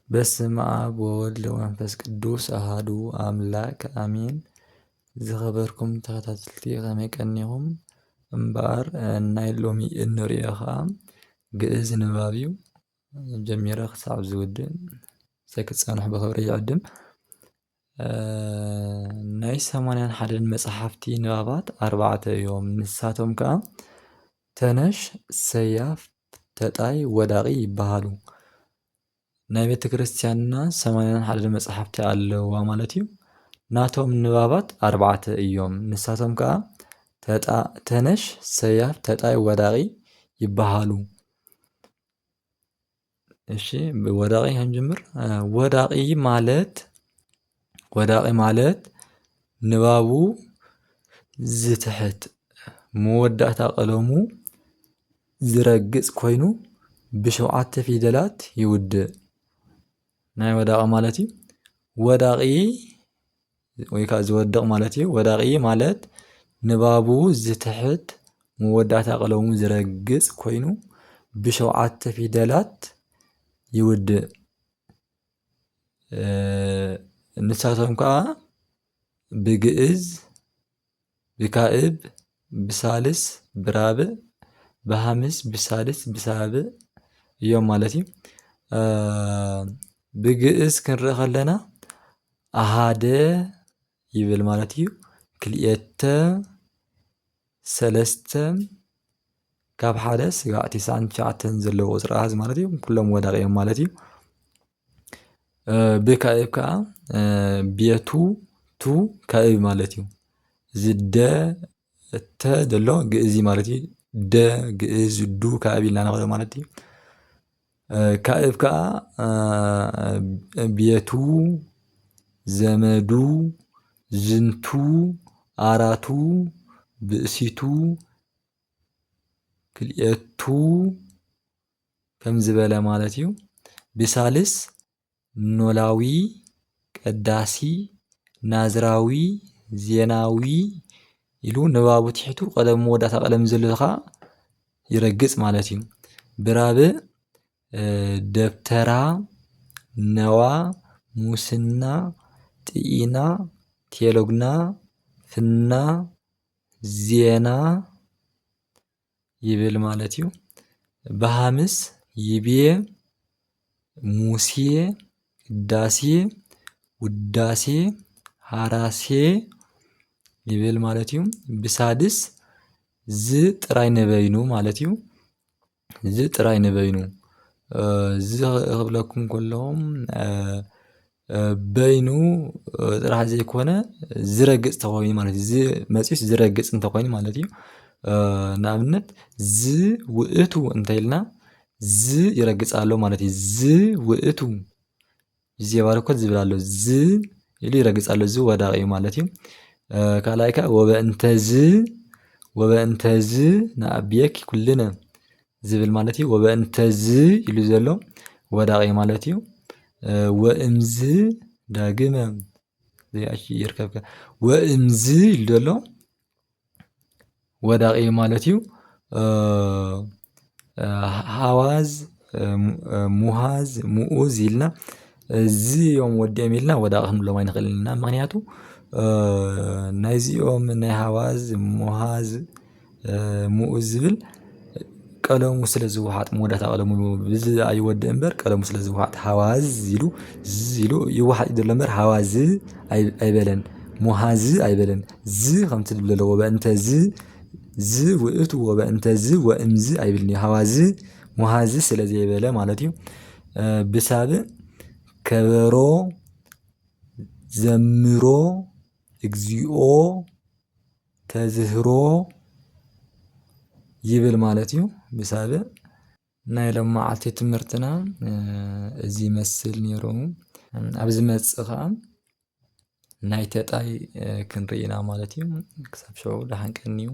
በስመ አብ ወወልድ ወመንፈስ ቅዱስ አሐዱ አምላክ አሜን። ዝኸበርኩም ተኸታተልቲ ከመይ ቀኒኹም? እምበኣር ናይ ሎሚ እንሪኦ ከዓ ግእዝ ንባብ እዩ። ጀሚረ ክሳብ ዝውድእ ክጸንሑ ብኽብሪ ይዕድም። ናይ 81 መጽሓፍቲ ንባባት 4 እዮም። ንሳቶም ከዓ ተነሽ፣ ሰያፍ፣ ተጣይ፣ ወዳቂ ይበሃሉ። ናይ ቤተ ክርስቲያንና 81 መጽሓፍቲ ኣለዋ ማለት እዩ። ናቶም ንባባት 4 እዮም። ንሳቶም ከዓ ተነሽ፣ ሰያፍ፣ ተጣይ፣ ወዳቂ ይበሃሉ። እሺ ወዳቂ ክንጅምር። ወዳቂ ማለት ንባቡ ዝትሕት መወዳእታ ቀለሙ ዝረግጽ ኮይኑ ብ7 ፊደላት ይውድእ። ናይ ወዳቂ ማለት እዩ። ወዳቂ ወይ ከዓ ዝወድቕ ማለት እዩ። ወዳቂ ማለት ንባቡ ዝትሕት መወዳእታ ቀለሙ ዝረግጽ ኮይኑ ብ7 ፊደላት ይውድእ። ንሳቶም ከዓ ብግእዝ፣ ብካእብ፣ ብሳልስ፣ ብራብዕ፣ ብሓምስ፣ ብሳድስ፣ ብሳብዕ እዮም ማለት እዩ። ብግእዝ ክንርኢ ከለና ኣሃደ ይብል ማለት እዩ። ክልኤተ፣ ሰለስተ ካብ 1 እስካብ 99 ዘለዉ ቁጽሪ ኣሃዝ ማለት እዩ። ኩሎም ወዳቂ እዮም ማለት እዩ። ብካእብ ከዓ ቤቱ ቱ ካእብ ማለት እዩ። እዚ ደ እተ ዘሎ ግእዝ ማለት እዩ። ደ ግእዝ ዱ ካእብ ኢልና ንኸዶ ማለት እዩ። ካእብ ከዓ ቤቱ፣ ዘመዱ፣ ዝንቱ፣ ኣራቱ፣ ብእሲቱ፣ ክልኤቱ ከም ዝበለ ማለት እዩ። ብሳልስ ኖላዊ፣ ቀዳሲ፣ ናዝራዊ፣ ዜናዊ ኢሉ ንባቡ ትሒቱ ቀለም መወዳእታ ቀለም ዘሎ ከዓ ይረግጽ ማለት እዩ። ብራብዕ ደብተራ፣ ነዋ፣ ሙስና፣ ጥኢና፣ ቴሎግና፣ ፍና፣ ዜና ይብል ማለት እዩ። ብሓምስ ይቤ፣ ሙሴ፣ ቅዳሴ፣ ውዳሴ፣ ሃራሴ ይብል ማለት እዩ። ብሳድስ ዝ ጥራይ ንበይኑ ማለት እዩ። ዝ ጥራይ ንበይኑ ዝ ክብለኩም ከለኹም በይኑ ጥራሕ ዘይኮነ ዝረግጽ ተኾይኑ ማለት እዩ። ዝ መጺኡስ ዝረግጽ እንተኾይኑ ማለት እዩ። ንኣብነት ዝ ውእቱ እንተኢልና ዝ ይረግጽ ኣሎ ማለት እዩ። ዝ ውእቱ ዜባርኮት ዝብል ኣሎ። ዝ ኢሉ ይረግጽ ኣሎ። ዝ ወዳቂ እዩ ማለት እዩ። ካልኣይ ከዓ ወበእንተዝ ንኣብየኪ ኩልነ ዝብል ማለት እዩ። ወበእንተዝ ኢሉ ዘሎ ወዳቂ ማለት እዩ። ወእምዝ ዳግመ ይርከብከ ወእምዝ ኢሉ ዘሎ ወዳቂ ማለት እዩ። ሃዋዝ፣ ሙሃዝ፣ ሙኡዝ ኢልና እዚኦም ወዲኦም ኢልና ወዳቂ ክንብሎም ኣይንኽእልን ኢና። ምክንያቱ ናይዚኦም ናይ ሃዋዝ፣ ሙሃዝ፣ ሙኡዝ ዝብል ቀለሙ ስለ ዝውሓጥ መወዳእታ ቀለሙ ብዝ ኣይወድእ እምበር ቀለሙ ስለ ዝውሓጥ ሃዋዝ ኢሉ ኢሉ ይውሓጥ ዘሎ እምበር ሃዋዝ ኣይበለን፣ ሙሃዝ ኣይበለን። ዝ ከምቲ ዝብል ዘለዎ በእንተ ዝ ውእቱ ወበእንተ ዝ ወእምዝ ኣይብልን እዩ። ሃዋዝ ሙሃዝ ስለ ዘይበለ ማለት እዩ። ብሳብዕ ከበሮ፣ ዘምሮ፣ እግዚኦ፣ ተዝህሮ ይብል ማለት እዩ። ብሳብዕ ናይ ሎሚ መዓልቲ ትምህርትና እዚ ይመስል ነይሩ። ኣብ ዝመጽእ ከዓ ናይ ተጣይ ክንርኢ ኢና ማለት እዩ። ክሳብ ሽዑ ደሓን ቀኒ እዩ።